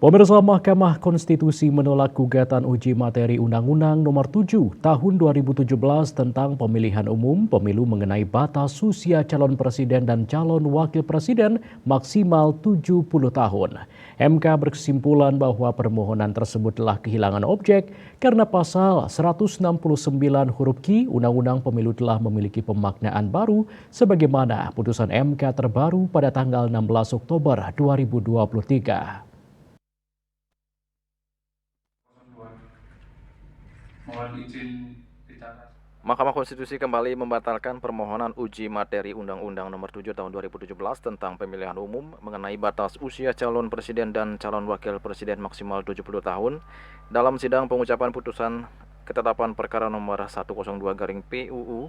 Pemirsa, Mahkamah Konstitusi menolak gugatan uji materi Undang-Undang Nomor 7 Tahun 2017 tentang pemilihan umum pemilu mengenai batas usia calon presiden dan calon wakil presiden maksimal 70 tahun. MK berkesimpulan bahwa permohonan tersebut telah kehilangan objek karena pasal 169 huruf Q Undang-Undang Pemilu telah memiliki pemaknaan baru sebagaimana putusan MK terbaru pada tanggal 16 Oktober 2023. Mohon izin bicara. Mahkamah Konstitusi kembali membatalkan permohonan uji materi Undang-Undang Nomor 7 Tahun 2017 tentang pemilihan umum mengenai batas usia calon presiden dan calon wakil presiden maksimal 70 tahun dalam sidang pengucapan putusan ketetapan perkara nomor 102-PUU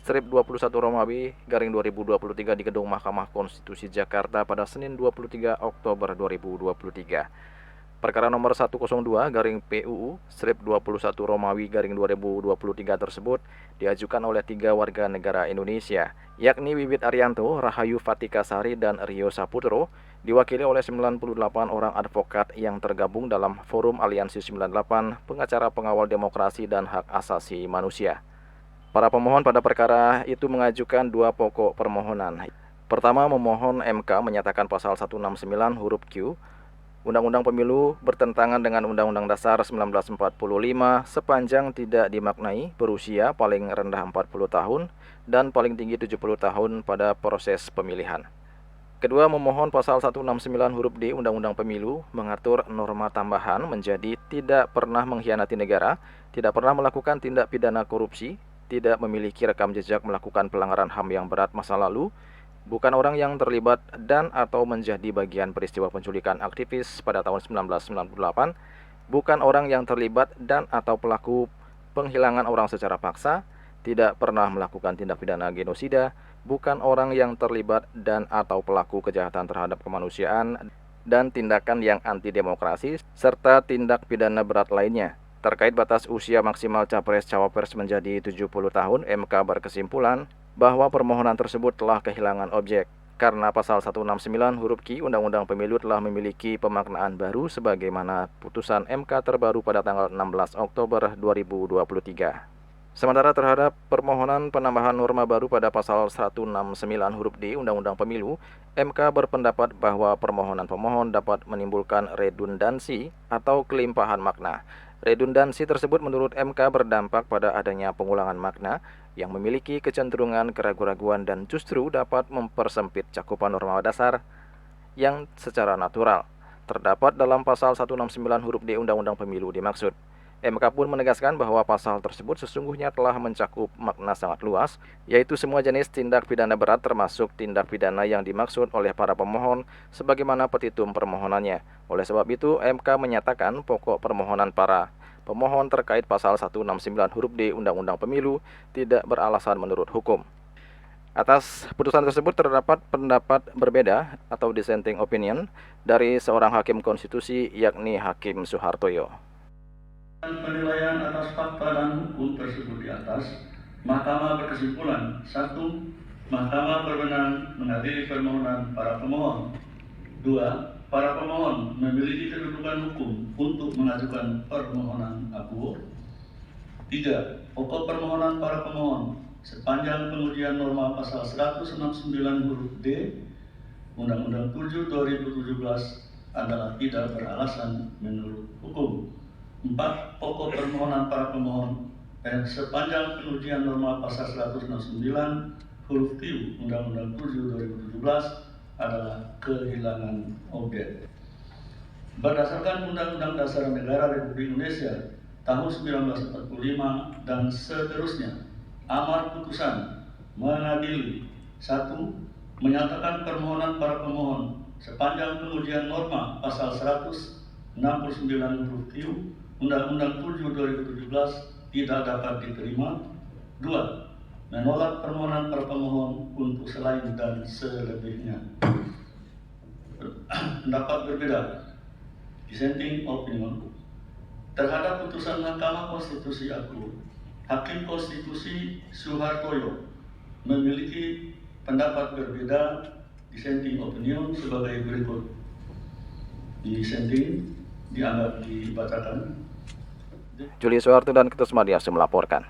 strip 21 Romawi garing 2023 di Gedung Mahkamah Konstitusi Jakarta pada Senin 23 Oktober 2023. Perkara nomor 102-PUU strip 21 Romawi garing 2023 tersebut diajukan oleh 3 warga negara Indonesia, yakni Wiwit Arianto, Rahayu Fatikasari, dan Rio Saputro, diwakili oleh 98 orang advokat yang tergabung dalam Forum Aliansi 98 Pengacara Pengawal Demokrasi dan Hak Asasi Manusia. Para pemohon pada perkara itu mengajukan 2 pokok permohonan. Pertama, memohon MK menyatakan pasal 169 huruf Q Undang-Undang Pemilu bertentangan dengan Undang-Undang Dasar 1945 sepanjang tidak dimaknai berusia paling rendah 40 tahun dan paling tinggi 70 tahun pada proses pemilihan. Kedua, memohon pasal 169 huruf D Undang-Undang Pemilu mengatur norma tambahan menjadi tidak pernah mengkhianati negara, tidak pernah melakukan tindak pidana korupsi, tidak memiliki rekam jejak melakukan pelanggaran HAM yang berat masa lalu, bukan orang yang terlibat dan atau menjadi bagian peristiwa penculikan aktivis pada tahun 1998, bukan orang yang terlibat dan atau pelaku penghilangan orang secara paksa, tidak pernah melakukan tindak pidana genosida, bukan orang yang terlibat dan atau pelaku kejahatan terhadap kemanusiaan dan tindakan yang anti-demokrasi, serta tindak pidana berat lainnya. Terkait batas usia maksimal Capres-Cawapres menjadi 70 tahun, MK berkesimpulan bahwa permohonan tersebut telah kehilangan objek karena pasal 169 huruf Q Undang-Undang Pemilu telah memiliki pemaknaan baru sebagaimana putusan MK terbaru pada tanggal 16 Oktober 2023. Sementara terhadap permohonan penambahan norma baru pada pasal 169 huruf D Undang-Undang Pemilu, MK berpendapat bahwa permohonan pemohon dapat menimbulkan redundansi atau kelimpahan makna. Redundansi tersebut menurut MK berdampak pada adanya pengulangan makna yang memiliki kecenderungan keraguan-raguan dan justru dapat mempersempit cakupan norma dasar yang secara natural terdapat dalam pasal 169 huruf D Undang-Undang Pemilu dimaksud. MK pun menegaskan bahwa pasal tersebut sesungguhnya telah mencakup makna sangat luas, yaitu semua jenis tindak pidana berat termasuk tindak pidana yang dimaksud oleh para pemohon sebagaimana petitum permohonannya. Oleh sebab itu, MK menyatakan pokok permohonan para pemohon terkait pasal 169 huruf D Undang-Undang Pemilu tidak beralasan menurut hukum. Atas putusan tersebut terdapat pendapat berbeda atau dissenting opinion dari seorang hakim konstitusi yakni Hakim Suhartoyo. Penilaian atas fakta dan hukum tersebut di atas, Mahkamah berkesimpulan: 1. Mahkamah berwenang mengadili permohonan para pemohon. 2. Para pemohon memiliki kedudukan hukum untuk mengajukan permohonan akuo. 3. Pokok permohonan para pemohon sepanjang pengujian norma pasal 169 huruf D Undang-Undang 7 2017 adalah tidak beralasan menurut hukum. 4. Pokok permohonan para pemohon sepanjang pengujian norma pasal 169 huruf Q Undang-Undang 7 2017 adalah kehilangan objek. Berdasarkan Undang-Undang Dasar Negara Republik Indonesia tahun 1945 dan seterusnya, amar putusan mengadili: 1. Menyatakan permohonan para pemohon sepanjang pengujian norma pasal 169 huruf Q Undang-Undang 7 2017 tidak dapat diterima. 2. Menolak permohonan para pemohon untuk selain dan selebihnya. Pendapat berbeda, dissenting opinion, terhadap putusan Mahkamah Konstitusi aku, Hakim Konstitusi Suhartoyo memiliki pendapat berbeda, dissenting opinion, sebagai berikut. Dissenting: dianggap dibacakan. Juli Soeharto dan Ketus Madiasi melaporkan.